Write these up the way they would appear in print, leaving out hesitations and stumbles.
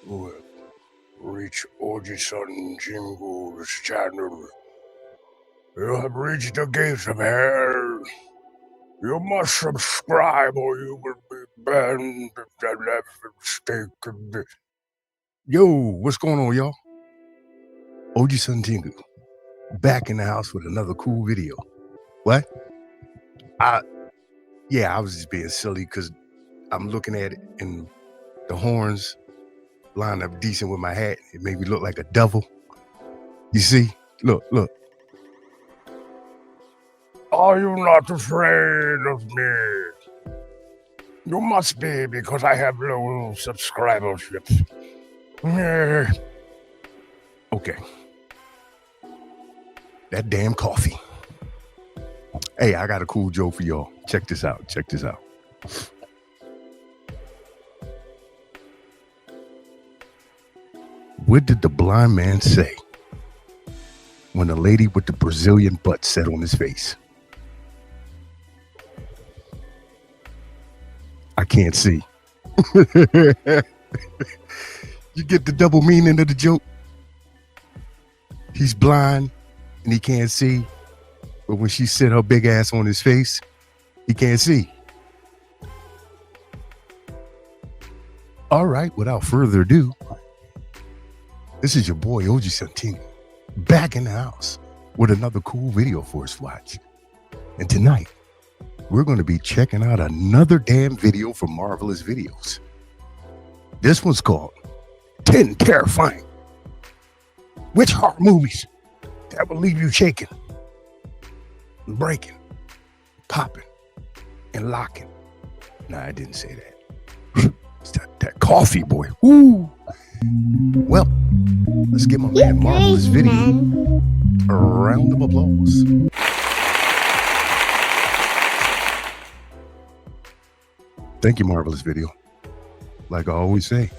You have reached OJISAN-TENGU's channel. You have reached the gates of hell. You must subscribe or you will be banned. Yo, what's going on, y'all? OJISAN-TENGU, back in the house with another cool video. What? I was just being silly because I'm looking at it and the horns line up decent with my hat. It made me look like a devil. You see? Look. Are you not afraid of me? You must be, because I have low subscribership. Okay. That damn coffee. Hey, I got a cool joke for y'all. Check this out. What did the blind man say when the lady with the Brazilian butt sat on his face? I can't see. You get the double meaning of the joke? He's blind and he can't see, but when she set her big ass on his face, he can't see. All right, without further ado, this is your boy OJISAN-TENGU, back in the house with another cool video for us to watch. And tonight, we're going to be checking out another damn video from Marvelous Videos. This one's called 10 Terrifying Witch Horror Movies That Will Leave You Shaking, Breaking, Popping, and Locking. Nah, I didn't say that. It's that coffee, boy. Ooh. Well, let's give my man Marvelous Video a round of applause. Thank you, Marvelous Video. Like I always say,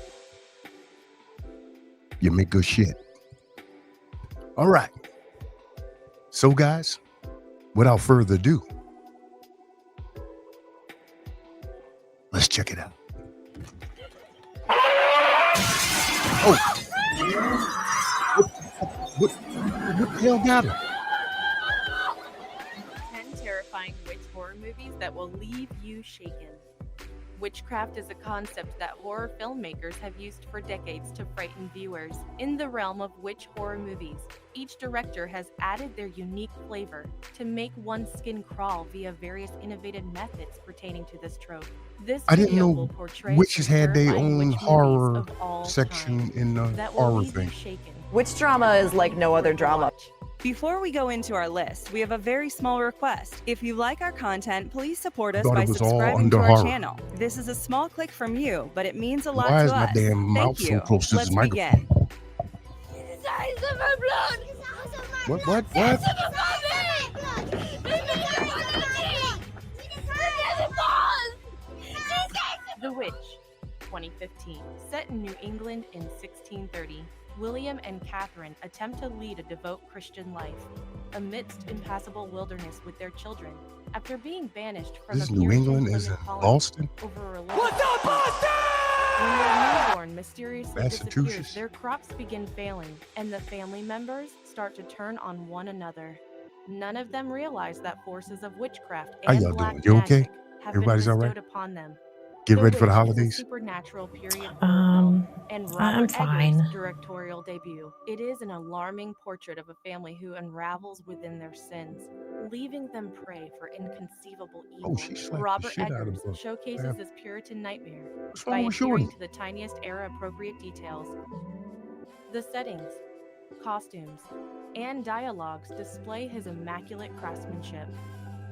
you make good shit. All right. So, guys, without further ado, let's check it out. Oh. What the hell got her? 10 terrifying witch horror movies that will leave you shaken. Witchcraft is a concept that horror filmmakers have used for decades to frighten viewers. In the realm of witch horror movies, each director has added their unique flavor to make one's skin crawl via various innovative methods pertaining to this trope. This I didn't video know will portray witches had their terrifying own witch movies horror of all section time in the that will horror leave you thing. shaken. Witch drama is like no other drama. Before we go into our list, we have a very small request. If you like our content, please support us Thought by it was all subscribing under to our horror. channel. This is a small click from you, but it means a lot Why to is my us. damn mouth Thank so you. close to this Let's microphone? begin. What? The Witch, 2015. Set in New England in 1630, William and Catherine attempt to lead a devout Christian life amidst impassable wilderness with their children after being banished from This a is New Puritan England, is Plymouth in colony Boston? over a religious. What's up, Boston? When their newborn mysteriously disappears, Massachusetts. their crops begin failing, and the family members start to turn on one another. None of them realize that forces of witchcraft How and y'all black doing? You okay? magic have Everybody's been all bestowed right? upon them. Get ready for the Witch is a holidays? supernatural period horror film and I'm Robert fine. Eggers' directorial debut. It is an alarming portrait of a family who unravels within their sins, leaving them prey for inconceivable evil. Oh, she slapped the Robert shit out of Eggers her. showcases Yeah. this Puritan nightmare What's by wrong with adhering Shorty? to the tiniest era-appropriate details. The settings, costumes, and dialogues display his immaculate craftsmanship,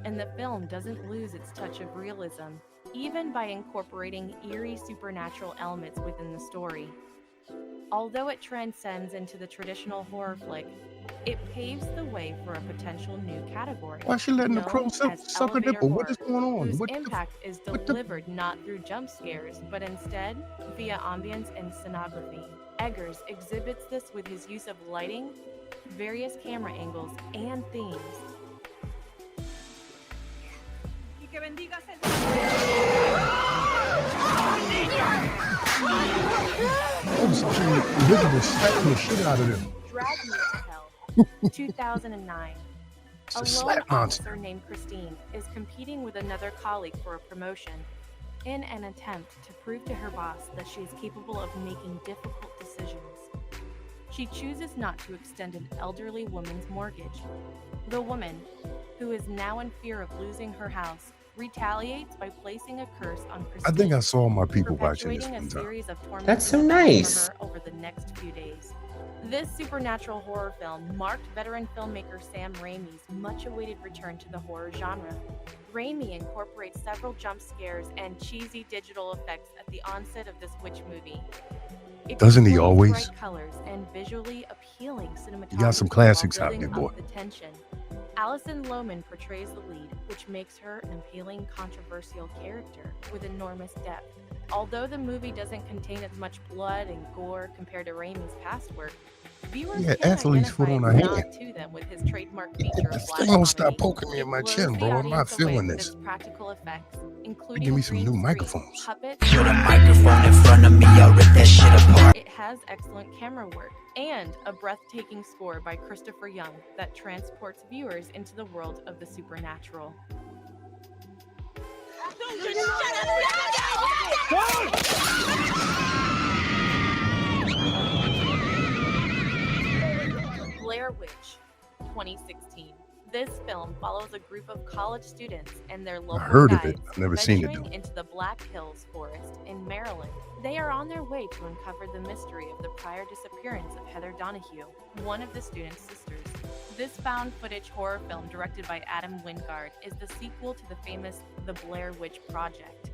and the film doesn't lose its touch of realism, even by incorporating eerie supernatural elements within the story. Although it transcends into the traditional horror flick, it paves the way for a potential new category. Why is she letting the known crow suck as her elevator nipple? What horror, is going on? whose What the impact is what the- delivered not through jump scares, but instead via ambience and scenography. Eggers exhibits this with his use of lighting, various camera angles, and themes. Oh, so Elizabeth slapping the shit out of them. Drag Me to Hell, 2009. It's A a lone slap monster. officer named Christine is competing with another colleague for a promotion in an attempt to prove to her boss that she is capable of making difficult decisions. She chooses not to extend an elderly woman's mortgage. The woman, who is now in fear of losing her house, retaliates by placing a curse on I Christine, think I saw my people watching this perpetuating a one time. series of tormenting That's so events nice. for her over the next few days. This supernatural horror film marked veteran filmmaker Sam Raimi's much-awaited return to the horror genre. Raimi incorporates several jump scares and cheesy digital effects at the onset of this witch movie. It Doesn't he displays always? bright colors and visually appealing cinematography You got some while classics out building there, boy. up the tension. Alison Lohman portrays the lead, which makes her an appealing, controversial character with enormous depth. Although the movie doesn't contain as much blood and gore compared to Raimi's past work, viewers Yeah, can athlete's foot identify on a her nod hand. to them with his trademark feature of This black thing don't stop comedy. poking me It in my blows chin, the bro. I'm not audience away feeling with this. its practical effects, Give including me some green new screen, microphones. puppets. Put a microphone in front of me, I'll rip that shit apart. It has excellent camera work and a breathtaking score by Christopher Young that transports viewers into the world of the supernatural. Blair Witch, 2016. This film follows a group of college students and their local heard of it. guides I've never seen it, venturing though. into the Black Hills Forest in Maryland. They are on their way to uncover the mystery of the prior disappearance of Heather Donahue, one of the students' sisters. This found footage horror film, directed by Adam Wingard, is the sequel to the famous The Blair Witch Project.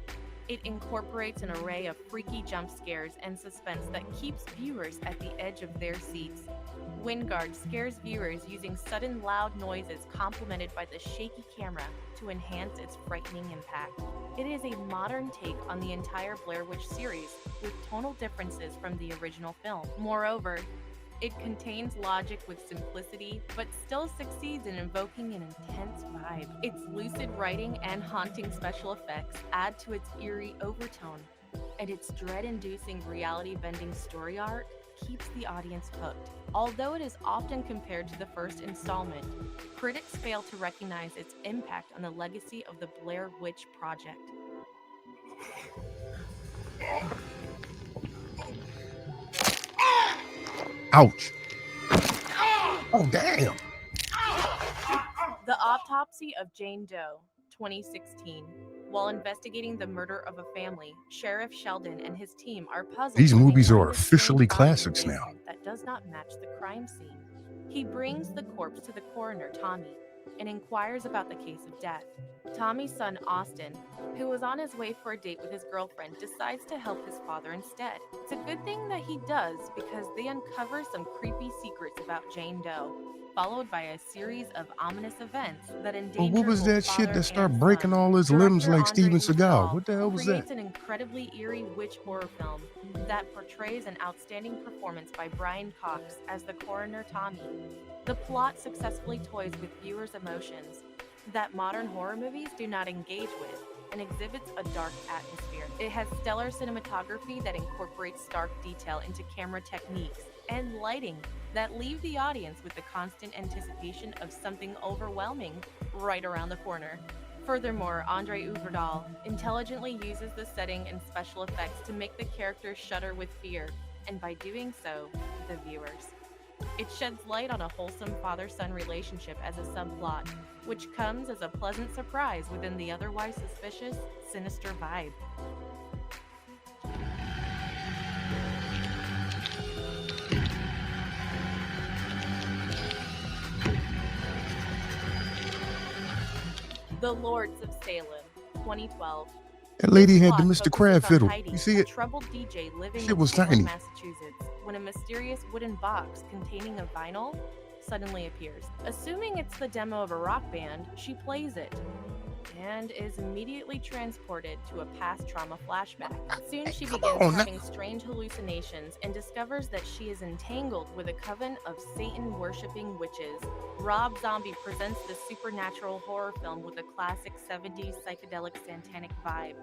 It incorporates an array of freaky jump scares and suspense that keeps viewers at the edge of their seats. Wingard scares viewers using sudden loud noises complemented by the shaky camera to enhance its frightening impact. It is a modern take on the entire Blair Witch series, with tonal differences from the original film. Moreover, it contains logic with simplicity, but still succeeds in invoking an intense vibe. Its lucid writing and haunting special effects add to its eerie overtone, and its dread-inducing reality-bending story arc keeps the audience hooked. Although it is often compared to the first installment, critics fail to recognize its impact on the legacy of the Blair Witch Project. Ouch. Oh, damn. The Autopsy of Jane Doe, 2016. While investigating the murder of a family, Sheriff Sheldon and his team are puzzled. These by a movies are kind of officially strange body in the classics now. basement that does not match the crime scene. He brings the corpse to the coroner, Tommy, and inquires about the case of death. Tommy's son, Austin, who was on his way for a date with his girlfriend, decides to help his father instead. It's a good thing that he does, because they uncover some creepy secrets about Jane Doe, followed by a series of ominous events that endanger But what was both that shit father that started and breaking son. all his limbs Director like Steven Andre Seagal? Uval What the hell was that? creates an incredibly eerie witch horror film that portrays an outstanding performance by Brian Cox as the coroner Tommy. The plot successfully toys with viewers' emotions that modern horror movies do not engage with, and exhibits a dark atmosphere. It has stellar cinematography that incorporates stark detail into camera techniques and lighting that leave the audience with the constant anticipation of something overwhelming right around the corner. Furthermore, Andre Uberdahl intelligently uses the setting and special effects to make the characters shudder with fear, and by doing so, the viewers. It sheds light on a wholesome father-son relationship as a subplot, which comes as a pleasant surprise within the otherwise suspicious, sinister vibe. The Lords of Salem, 2012. That lady This had the plot Mr. Crab focuses on fiddle. Heidi, You see a it? troubled DJ living Shit in was Salem, tiny. Massachusetts, when a mysterious wooden box containing a vinyl suddenly appears. Assuming it's the demo of a rock band, she plays it and is immediately transported to a past trauma flashback. Soon she begins on now. having strange hallucinations and discovers that she is entangled with a coven of Satan-worshipping witches. Rob Zombie presents this supernatural horror film with a classic 70s psychedelic satanic vibe.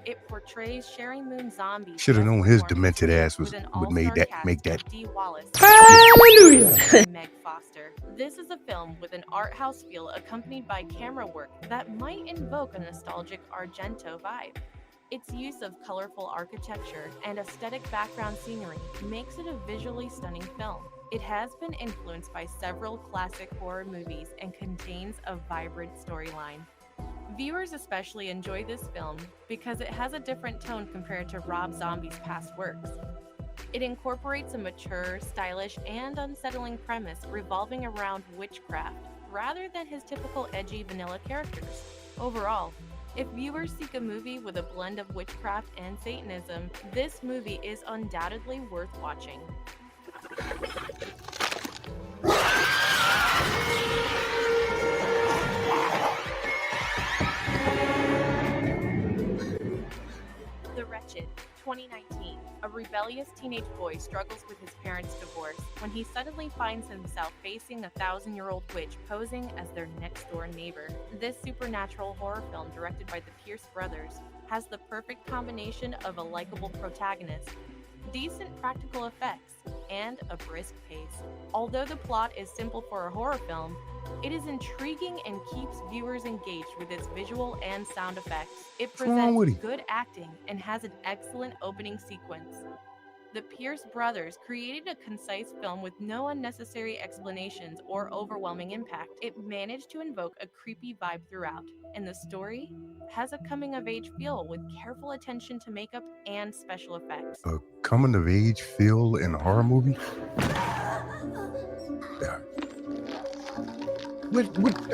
It portrays Sherry Moon Zombie's Should have best known his performance demented yet ass with would an make all-star that cast make that. of Dee Wallace, Hallelujah. and Meg Foster. This is a film with an art house feel accompanied by camera work that might invoke a nostalgic Argento vibe. Its use of colorful architecture and aesthetic background scenery makes it a visually stunning film. It has been influenced by several classic horror movies and contains a vibrant storyline. Viewers especially enjoy this film because it has a different tone compared to Rob Zombie's past works. It incorporates a mature, stylish, and unsettling premise revolving around witchcraft, rather than his typical edgy vanilla characters. Overall, if viewers seek a movie with a blend of witchcraft and Satanism, this movie is undoubtedly worth watching. The Wretched, 2019. A rebellious teenage boy struggles with his parents' divorce when he suddenly finds himself facing a 1,000-year-old witch posing as their next-door neighbor. This supernatural horror film, directed by the Peaaace brothers, has the perfect combination of a likable protagonist, decent practical effects, and a brisk pace. Although the plot is simple for a horror film, it is intriguing and keeps viewers engaged with its visual and sound effects. It What's wrong with presents him? good acting and has an excellent opening sequence. The Peaaace brothers created a concise film with no unnecessary explanations or overwhelming impact. It managed to invoke a creepy vibe throughout, and the story has a coming-of-age feel with careful attention to makeup and special effects. A coming of age feel in a horror movie? What What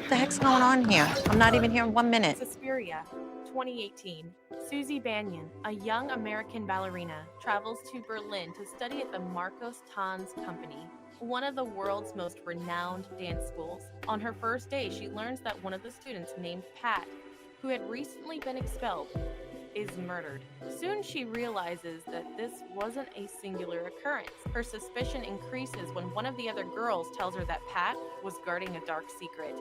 the heck's going on here? I'm not even here in 1 minute. Suspiria, 2018. Susie Banyan, a young American ballerina, travels to Berlin to study at the Marcos Tanz Company, one of the world's most renowned dance schools. On her first day, she learns that one of the students, named Pat, who had recently been expelled, is murdered. Soon she realizes that this wasn't a singular occurrence. Her suspicion increases when one of the other girls tells her that Pat was guarding a dark secret.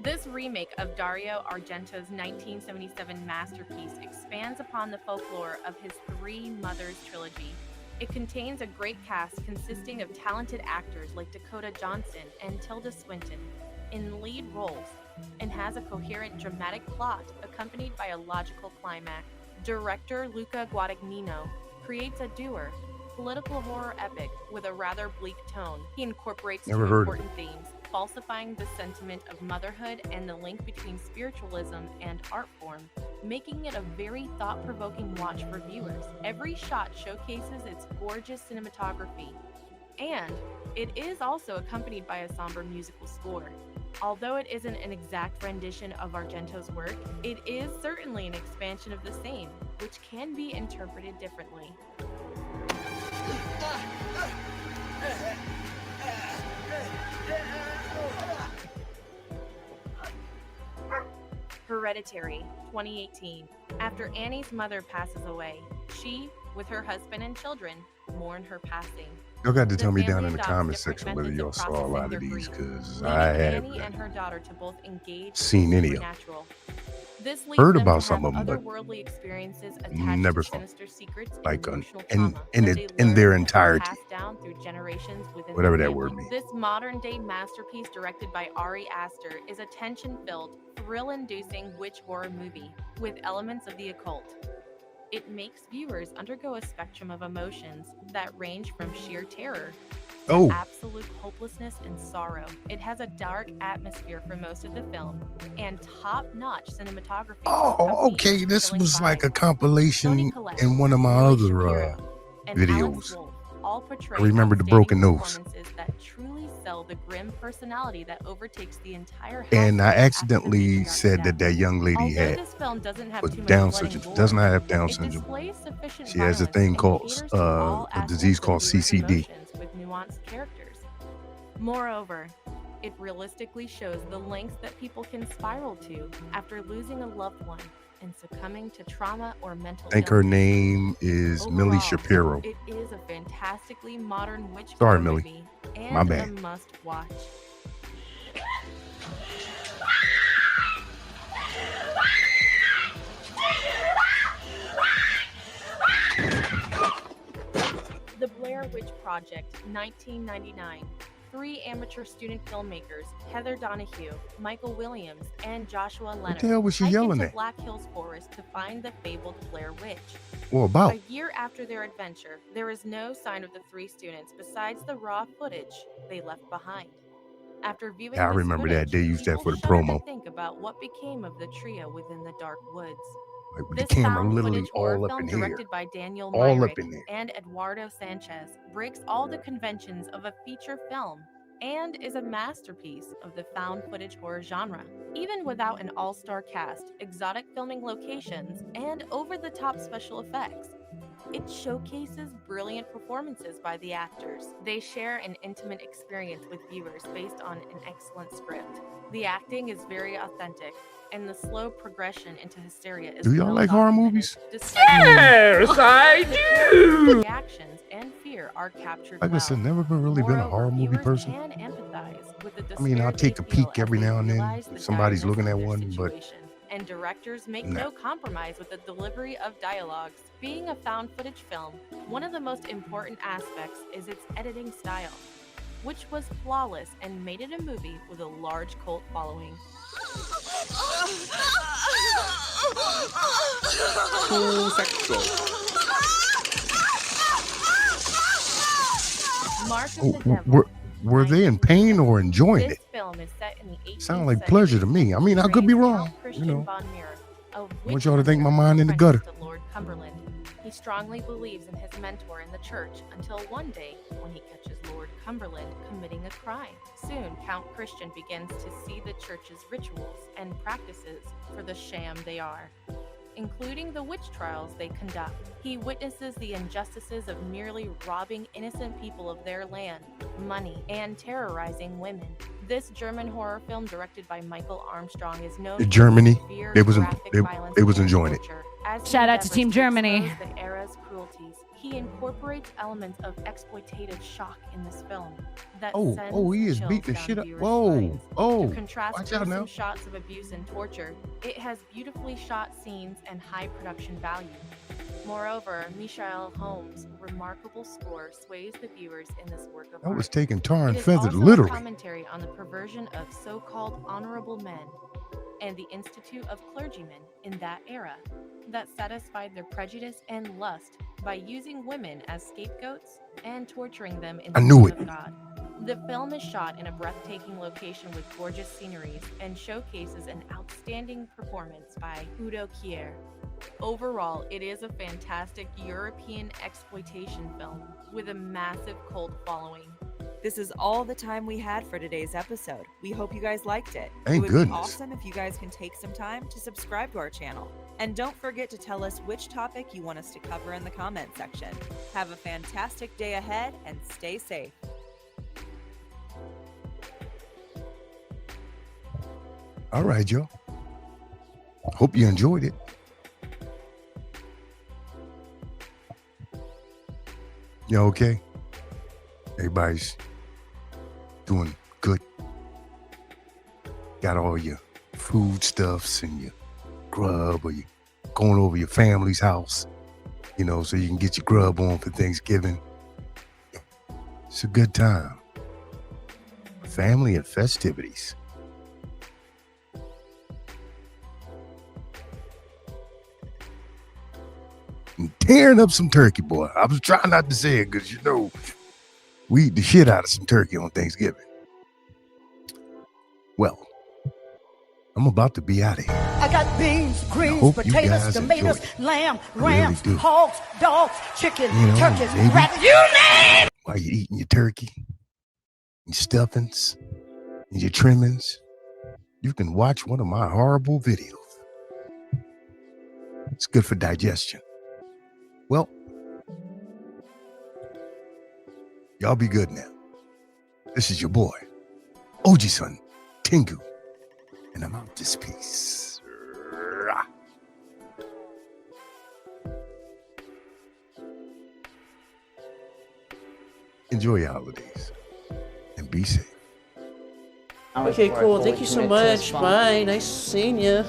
This remake of Dario Argento's 1977 masterpiece expands upon the folklore of his Three Mothers trilogy. It contains a great cast consisting of talented actors like Dakota Johnson and Tilda Swinton in lead roles, and has a coherent dramatic plot accompanied by a logical climax. Director Luca Guadagnino creates a dour, political horror epic with a rather bleak tone. He incorporates Never two heard of important themes, falsifying the sentiment of motherhood and the link between spiritualism and art form, making it a very thought-provoking watch for viewers. Every shot showcases its gorgeous cinematography, and it is also accompanied by a somber musical score. Although it isn't an exact rendition of Argento's work, it is certainly an expansion of the same, which can be interpreted differently. Hereditary, 2018. After Annie's mother passes away, she, with her husband and children, mourn her passing. y'all got to The tell me down family in the adopts comment different section whether methods y'all of saw a lot processing of their these, grief, because leading I have Annie and her daughter to both engage seen with any the of them. supernatural. This leads Heard them about to some have of 'em, but otherworldly experiences attached never to saw 'em. sinister secrets Like and an emotional in trauma in that it they in their learn and entirety, pass down through generations within whatever their that word family. means. This modern-day masterpiece, directed by Ari Aster, is a tension-filled, thrill-inducing witch horror movie with elements of the occult. It makes viewers undergo a spectrum of emotions that range from sheer terror to Oh, absolute hopelessness and sorrow. It has a dark atmosphere for most of the film and top-notch cinematography to oh, accompany okay. its This chilling was like a vibe. Toni compilation Collette, in one of my Millie other Shapiro, and Alex videos. Wolff all portray I remember the outstanding broken nose, performances that truly sell the grim personality that overtakes the entire and I household after the accidentally matriarch's said death. that young lady Although had this film doesn't have was too much Down blood and syndrome. Does gore, not have Down it syndrome. displays sufficient She has a violence thing and called caters to all a disease aspects of called viewers' CCD. emotions with nuanced characters. Moreover, it realistically shows the lengths that people can spiral to after losing a loved one and succumbing to trauma or mental I think her illness. name is Millie Overall, Shapiro. it is a fantastically modern witch Sorry, horror Millie. movie My and a bad. must-watch. Blair Witch Project, 1999. 3 amateur student filmmakers, Heather Donahue, Michael Williams, and Joshua Leonard, What the hell was she hike yelling into at? Black Hills Forest to find the fabled Blair Witch. What about? A year after their adventure, there is no sign of the 3 students besides the raw footage they left behind. After viewing Yeah, I this remember that. footage, They used that people for the shudder promo. to think about what became of the trio within the dark woods. Like with This the camera found literally footage horror all up film in here. directed by Daniel All Myrick up in there. and Eduardo Sanchez breaks all the conventions of a feature film and is a masterpiece of the found footage horror genre. Even without an all-star cast, exotic filming locations, and over-the-top special effects, it showcases brilliant performances by the actors. They share an intimate experience with viewers based on an excellent script. The acting is very authentic, and the slow progression into hysteria is Do y'all well like horror documented. movies? Yes, I do. Reactions and fear are captured Like I well. said, never really been a Moreover, horror movie viewers person. can empathize with the I mean, I'll despair take a they feel peek as every they now and then realize the if somebody's direness looking of at their one, but situation. And directors make nah. no compromise with the delivery of dialogues. Being a found footage film, one of the most important aspects is its editing style, which was flawless and made it a movie with a large cult following. Too sexual. Mark of Oh, the Devil. were they in pain or enjoying This it? film is set in the 18th Sound like century. pleasure to me. I mean, I could be Portrays wrong. Count You Christian know, von Mirror, a I want witch y'all to think my hunter mind in the gutter. apprenticed to Lord Cumberland. He strongly believes in his mentor in the church until one day when he catches Lord Cumberland committing a crime. Soon, Count Christian begins to see the church's rituals and practices for the sham they are, including the witch trials they conduct. He witnesses the injustices of merely robbing innocent people of their land, money, and terrorizing women. This German horror film, directed by Michael Armstrong, is known In Germany, for severe they was graphic violence they was and enjoying it. torture. As he Shout out to endeavors Team Germany. expose the era's cruelties, he incorporates elements of exploitative shock in this film that sends He is chills beating the down shit up. viewers' Whoa, spines. To contrast watch out gruesome now. shots of abuse and torture, it has beautifully shot scenes and high production value. Moreover, Michael Holmes' remarkable score sways the viewers in this work of That was art. taking tar It and is feathers, also literally. a commentary on the perversion of so-called honorable men and the institute of clergymen in that era that satisfied their prejudice and lust by using women as scapegoats and torturing them in the I knew name it. of God. The film is shot in a breathtaking location with gorgeous sceneries and showcases an outstanding performance by Udo Kier. Overall, it is a fantastic European exploitation film with a massive cult following. This is all the time we had for today's episode. We hope you guys liked it. Thank It would goodness. be awesome if you guys can take some time to subscribe to our channel. And don't forget to tell us which topic you want us to cover in the comment section. Have a fantastic day ahead and stay safe. All right, y'all. Hope you enjoyed it. You okay? Everybody's doing good. Got all your foodstuffs and your grub, or you going over your family's house, you know, so you can get your grub on for Thanksgiving. It's a good time. Family and festivities. And tearing up some turkey, boy. I was trying not to say it because, you know, we eat the shit out of some turkey on Thanksgiving. Well, I'm about to be out of here. I got beans, greens, hope you potatoes, guys tomatoes, enjoyed it. lamb, I really rams, do. hogs, dogs, chicken, You know, turkeys, maybe- rabbits, you name it! While you're eating your turkey, your stuffings, and your trimmings, you can watch one of my horrible videos. It's good for digestion. Well, y'all be good now. This is your boy, OJISAN-TENGU, and I'm out this piece. Rah. Enjoy your holidays and be safe. Okay, cool. Thank you so much. Bye. Nice seeing you.